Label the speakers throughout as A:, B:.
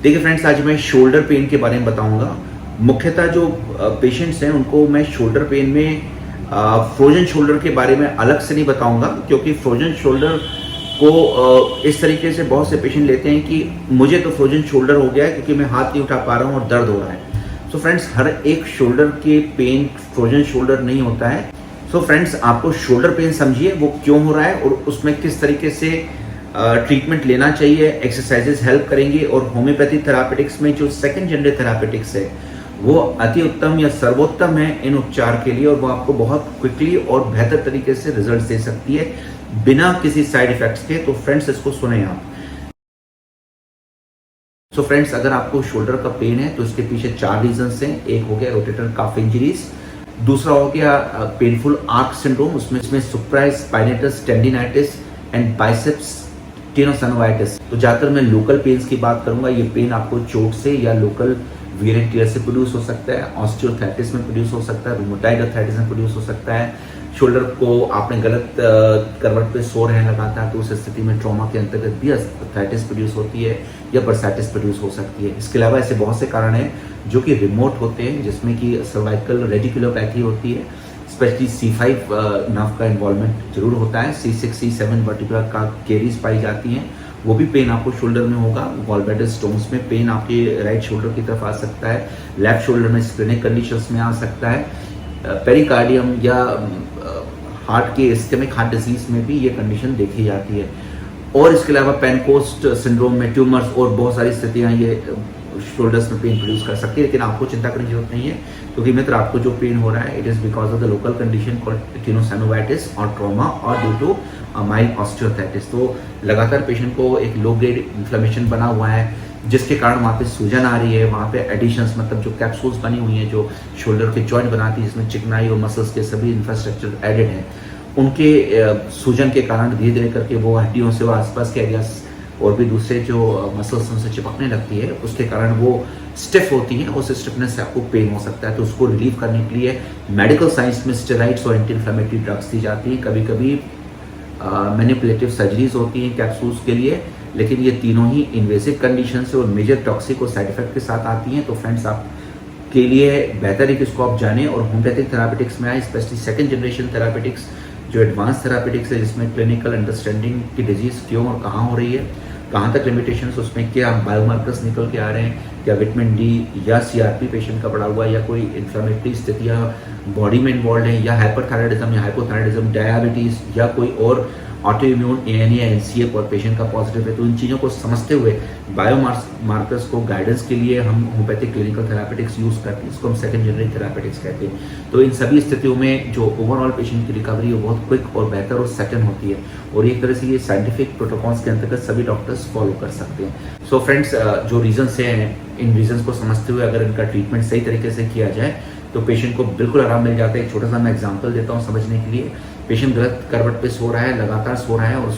A: देखिए फ्रेंड्स, आज मैं शोल्डर पेन के बारे में बताऊंगा। मुख्यतः जो पेशेंट्स हैं उनको मैं शोल्डर पेन में फ्रोजन शोल्डर के बारे में अलग से नहीं बताऊंगा, क्योंकि फ्रोजन शोल्डर को इस तरीके से बहुत से पेशेंट लेते हैं कि मुझे तो फ्रोजन शोल्डर हो गया है क्योंकि मैं हाथ नहीं उठा पा रहा हूँ और दर्द हो रहा है। सो फ्रेंड्स, हर एक शोल्डर के पेन फ्रोजन शोल्डर नहीं होता है। सो फ्रेंड्स, आपको शोल्डर पेन समझिए वो क्यों हो रहा है और उसमें किस तरीके से ट्रीटमेंट लेना चाहिए, एक्सरसाइजेस हेल्प करेंगे। और होम्योपैथी थेरापेटिक्स में जो सेकंड जनरल थेरापेटिक्स है वो अति उत्तम या सर्वोत्तम है इन उपचार के लिए, और वो आपको बहुत क्विकली और बेहतर तरीके से रिजल्ट दे सकती है बिना किसी साइड इफेक्ट्स के। तो फ्रेंड्स, इसको सुने आप। सो फ्रेंड्स, अगर आपको शोल्डर का पेन है तो इसके पीछे 4 रीजंस हैं। एक हो गया रोटेटर काफ इंजरीज, दूसरा हो गया पेनफुल आर्क सिंड्रोम, उसमें supraspinatus tendinitis and biceps tenosynovitis. तो ज्यादातर मैं लोकल पेन्स की बात करूंगा। ये पेन आपको चोट से या लोकल वियर एंड टियर से प्रोड्यूस हो सकता है, ऑस्टियोआर्थराइटिस में प्रोड्यूस हो सकता है, रूमेटॉइड आर्थराइटिस में प्रोड्यूस हो सकता है। शोल्डर को आपने गलत करवट पे सो रहे हैं लगातार, तो उस स्थिति में ट्रॉमा के अंतर्गत भी आर्थराइटिस प्रोड्यूस होती है या बर्साइटिस प्रोड्यूस हो सकती है। इसके अलावा ऐसे बहुत से कारण हैं जो कि रिमोट होते हैं, जिसमें कि सर्वाइकल रेडिकुलोपैथी होती है, स्पेशली C5 नर्व का इन्वॉल्वमेंट जरूर होता है। C6 C7 वर्टिब्रा का केरीज पाई जाती हैं, वो भी पेन आपको शोल्डर में होगा। गॉलब्लैडर स्टोन्स में पेन आपके राइट शोल्डर की तरफ आ सकता है, लेफ्ट शोल्डर में स्प्लेनिक कंडीशंस में आ सकता है, पेरिकार्डियम या हार्ट के इस्केमिक हार्ट डिजीज में भी ये कंडीशन देखी जाती है। और इसके अलावा पेनकोस्ट सिंड्रोम में ट्यूमर्स और बहुत सारी स्थितियाँ ये शोल्डर्स में पेन प्रोड्यूस कर सकती है। लेकिन आपको चिंता करने की जरूरत नहीं है, क्योंकि मित्र आपको जो पेन हो रहा है it is because of the local condition called tenosynovitis और ट्रॉमा और ड्यू टू माइल्ड ऑस्टियोआर्थराइटिस। तो लगातार पेशेंट को एक लो ग्रेड इन्फ्लेमेशन बना हुआ है, जिसके कारण वहाँ पे सूजन आ रही है, वहाँ पे एडिशंस मतलब जो कैप्सूल्स बनी हुई हैं जो शोल्डर के जॉइंट बनाती है, जिसमें चिकनाई और मसल्स के सभी इंफ्रास्ट्रक्चर एडेड हैं, उनके सूजन के कारण धीरे धीरे करके वो हड्डियों से वो आसपास के एरियाज और भी दूसरे जो मसल्स उनसे चिपकने लगती है, उसके कारण वो स्टिफ होती हैं। उस स्टिफनेस से आपको पेन हो सकता है। तो उसको रिलीव करने के लिए मेडिकल साइंस में स्टेरॉइड्स और एंटी इन्फ्लेमेटरी ड्रग्स दी जाती हैं। कभी कभी मैनिपुलेटिव सर्जरीज होती हैं कैप्सूल्स के लिए, लेकिन ये तीनों ही इन्वेसिव कंडीशन से और मेजर टॉक्सिक और साइड इफेक्ट के साथ आती हैं। तो फ्रेंड्स, आप के लिए बेहतर है कि इसको आप जानें और होम्योपैथिक थेरापेटिक्स में आए, स्पेशली सेकंड जनरेशन थेरापेटिक्स जो एडवांस थेरापेटिक्स है, जिसमें क्लिनिकल अंडरस्टैंडिंग की डिजीज क्यों और कहाँ हो रही है, कहाँ तक लिमिटेशंस, उसमें क्या बायोमार्कर्स निकल के आ रहे हैं, क्या विटामिन डी या CRP पेशेंट का बढ़ा हुआ है, या कोई इन्फ्लेमेटरी स्थितियाँ बॉडी में इन्वॉल्व है, या हाइपरथायराइडिज्म या हाइपोथायराइडिज्म, डायबिटीज या कोई और ऑटो इम्यून ANA या NCA पर पेशेंट का पॉजिटिव है। तो इन चीज़ों को समझते हुए बायोमार्कर्स को गाइडेंस के लिए हम होम्योपैथिक क्लिनिकल थेरापेटिक्स यूज़ करते हैं, इसको हम सेकंड जनरल थेरापेटिक्स कहते हैं। तो इन सभी स्थितियों में जो ओवरऑल पेशेंट की रिकवरी है बहुत क्विक और बेहतर और सर्टेन होती है, और एक तरह से ये साइंटिफिक प्रोटोकॉल्स के अंतर्गत सभी डॉक्टर्स फॉलो कर सकते हैं। सो फ्रेंड्स, जो रीजंस हैं, इन रीजंस को समझते हुए अगर इनका ट्रीटमेंट सही तरीके से किया जाए तो पेशेंट को बिल्कुल आराम मिल जाता है। एक छोटा सा मैं एग्जांपल देता हूँ समझने के लिए। पेशेंट गलत करवट पे सो रहा है, लगातार सो रहा है, और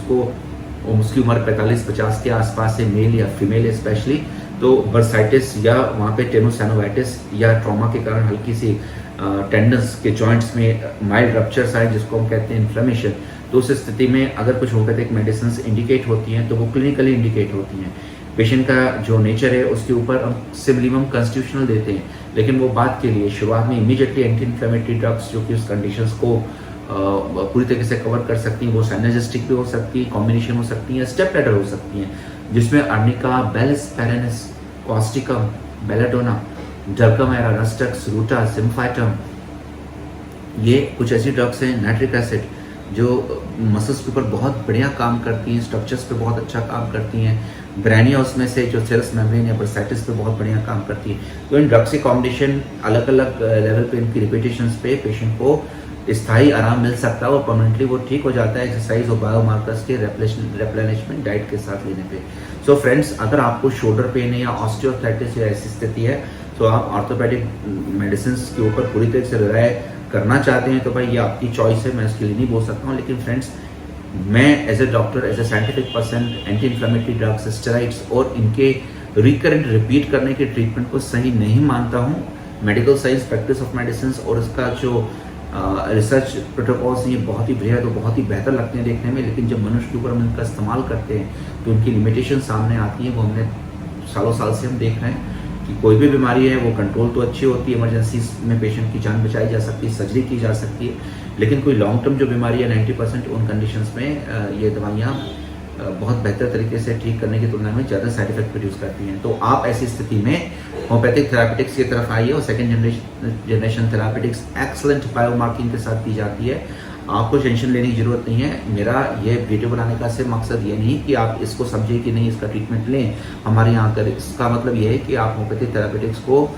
A: उसकी उम्र 45-50 के आसपास है, मेल या फीमेल स्पेशली, तो बर्साइटिस या वहाँ पे टेनोसाइनोवाइटिस या ट्रॉमा के कारण हल्की सी टेंडन्स के जॉइंट्स में माइल्ड रप्चर्स आए, जिसको हम कहते हैं इन्फ्लेमेशन। तो उस स्थिति में अगर कुछ होम्योपैथिक मेडिसिन इंडिकेट होती हैं तो वो क्लिनिकली इंडिकेट होती हैं। पेशेंट का जो नेचर है उसके ऊपर हम सिमिलिमम कॉन्स्टिट्यूशनल देते हैं, लेकिन वो बात के लिए शुरुआत में इमीडिएटली एंटी इन्फ्लेमेटरी ड्रग्स जो कि उस कंडीशंस को पूरी तरीके से कवर कर सकती हैं, वो साइनर्जिस्टिक भी हो सकती है, कॉम्बिनेशन हो सकती है, स्टेप लैडर हो सकती हैं, जिसमें arnica, bellis perennis, causticum, belladonna, dulcamara, rhus tox, ruta, symphytum, ये कुछ ऐसी ड्रग्स हैं, नाइट्रिक एसिड, जो मसल्स के ऊपर बहुत बढ़िया काम करती हैं, स्ट्रक्चर्स पे बहुत अच्छा काम करती हैं, ब्रैनिया उसमें से जो सेल्स मेम्ब्रेन या बर्साइटिस पे बहुत बढ़िया काम करती है। तो इन ड्रग्स के कॉम्बिनेशन अलग अलग लेवल पे इनकी रिपीटेशंस पे पेशेंट को स्थायी आराम मिल सकता है और परमानेंटली वो ठीक हो जाता है एक्सरसाइज और बायोमार्कर्स के रेप्लेनिशमेंट डाइट के साथ लेने पे। सो फ्रेंड्स, अगर आपको शोल्डर पेन है या ऑस्टियोआर्थराइटिस या ऐसी स्थिति है तो आप ऑर्थोपेडिक मेडिसिन के ऊपर पूरी तरह से रिलाय करना चाहते हैं तो भाई ये आपकी चॉइस है, मैं इसके लिए नहीं बोल सकता हूँ। लेकिन फ्रेंड्स, मैं as a doctor, as a scientific person, anti inflammatory drugs, steroids और इनके रिकरेंट रिपीट करने के ट्रीटमेंट को सही नहीं मानता हूँ। Medical science, practice of medicine और इसका जो रिसर्च प्रोटोकॉल्स ये बहुत ही बृहद और बहुत ही बेहतर लगते हैं देखने में, लेकिन जब मनुष्य के ऊपर हम इनका इस्तेमाल करते हैं तो उनकी लिमिटेशन सामने आती है। वो हमने सालों साल से हम देख रहे हैं कि कोई भी बीमारी है वो कंट्रोल तो अच्छी होती है, इमरजेंसी में पेशेंट की जान बचाई जा सकती है, सर्जरी की जा सकती है, लेकिन कोई लॉन्ग टर्म जो बीमारी है 90% उन कंडीशंस में ये दवाइयाँ बहुत बेहतर तरीके से ठीक करने की तुलना में ज़्यादा साइड इफेक्ट प्रोड्यूस करती हैं। तो आप ऐसी स्थिति में होम्योपैथिक थेरापेटिक्स की तरफ आइए और सेकेंड जनरेशन थेरापेटिक्स एक्सलेंट बायोमार्किंग के साथ दी जाती है। आपको टेंशन लेने की ज़रूरत नहीं है। मेरा ये वीडियो बनाने का सिर्फ मकसद ये नहीं कि आप इसको समझिए कि नहीं इसका ट्रीटमेंट लें हमारे यहाँ आकर। इसका मतलब ये है कि आप होम्योपैथिक थेरापेटिक्स को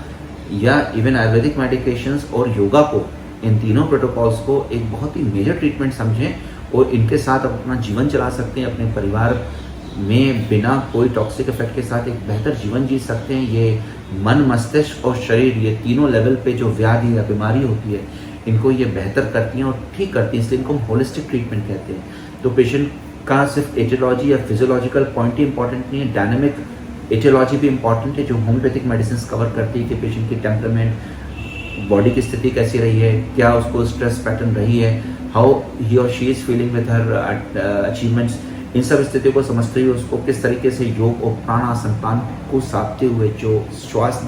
A: या इवन आयुर्वेदिक मेडिकेशंस और योगा को, इन तीनों प्रोटोकॉल्स को एक बहुत ही मेजर ट्रीटमेंट समझें और इनके साथ आप अपना जीवन चला सकते हैं, अपने परिवार में बिना कोई टॉक्सिक इफेक्ट के साथ एक बेहतर जीवन जी सकते हैं। ये मन, मस्तिष्क और शरीर, ये तीनों लेवल पे जो व्याधि या बीमारी होती है इनको ये बेहतर करती हैं और ठीक करती हैं, इसलिए इनको हम होलिस्टिक ट्रीटमेंट कहते हैं। तो पेशेंट का सिर्फ एटियोलॉजी या फिजियोलॉजिकल पॉइंट ही इंपॉर्टेंट नहीं है, डायनेमिक एटियोलॉजी भी इंपॉर्टेंट है जो होम्योपैथिक मेडिसिन कवर करती है कि पेशेंट की टेम्परामेंट, बॉडी की स्थिति कैसी रही है, क्या उसको स्ट्रेस पैटर्न रही है, हाउ ही और she is feeling with her achievements. इन सब स्थितियों को समझते हुए उसको किस तरीके से योग और प्राणासन, प्राण को साधते हुए जो श्वास,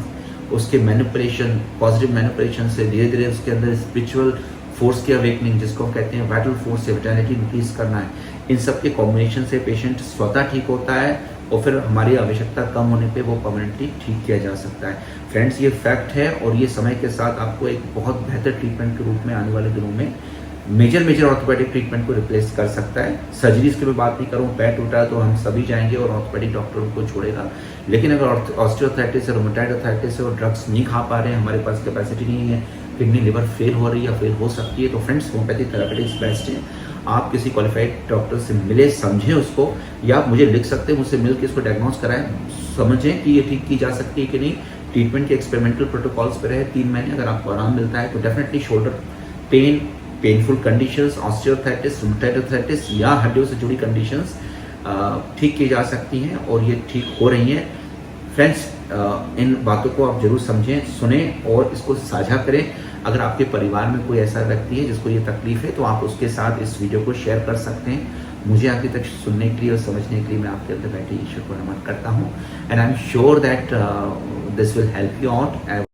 A: उसके मैनिपुलेशन, पॉजिटिव मैनिपुलेशन से धीरे धीरे उसके अंदर स्पिरिचुअल फोर्स की अवेकनिंग, जिसको हम कहते हैं वाइटल फोर्स से विटालिटी इंक्रीज करना है। इन सब के कॉम्बिनेशन से पेशेंट स्वतः ठीक होता है और फिर हमारी आवश्यकता कम होने पे वो परमानेंटली ठीक किया जा सकता है। फ्रेंड्स, ये फैक्ट है और ये समय के साथ आपको एक बहुत बेहतर ट्रीटमेंट के रूप में आने वाले दिनों में मेजर ऑर्थोपेडिक ट्रीटमेंट को रिप्लेस कर सकता है। सर्जरीज की मैं बात नहीं करूँ, पैर टूटा तो हम सभी जाएंगे और ऑर्थोपेडिक डॉक्टर को छोड़ेगा, लेकिन अगर ऑस्टियोआर्थराइटिस है, रोमेटॉइड आर्थराइटिस है और ड्रग्स नहीं खा पा रहे हैं, हमारे पास कैपेसिटी नहीं है, किडनी लिवर फेल हो रही है या फेल हो सकती है, तो फ्रेंड्स होम्योपैथिक थेरापेटिक्स बेस्ट है। आप किसी क्वालिफाइड डॉक्टर से मिले, समझें उसको, या आप मुझे लिख सकते हैं, मुझसे मिल के इसको डायग्नोज कराएं, समझें कि ये ठीक की जा सकती है कि नहीं। ट्रीटमेंट के एक्सपेरिमेंटल प्रोटोकॉल्स पर रहे 3 महीने, अगर आपको आराम मिलता है तो definitely shoulder pain, painful conditions, osteoarthritis, rheumatoid arthritis या हड्डियों से जुड़ी कंडीशंस ठीक की जा सकती हैं और ये ठीक हो रही हैं। फ्रेंड्स, इन बातों को आप जरूर समझें, सुने और इसको साझा करें। अगर आपके परिवार में कोई ऐसा व्यक्ति है जिसको ये तकलीफ है तो आप उसके साथ इस वीडियो को शेयर कर सकते हैं। मुझे आगे तक सुनने के लिए और समझने के लिए मैं आपके अंदर बैठे ईश्वर को नमन करता हूँ and I am sure that this will help you out.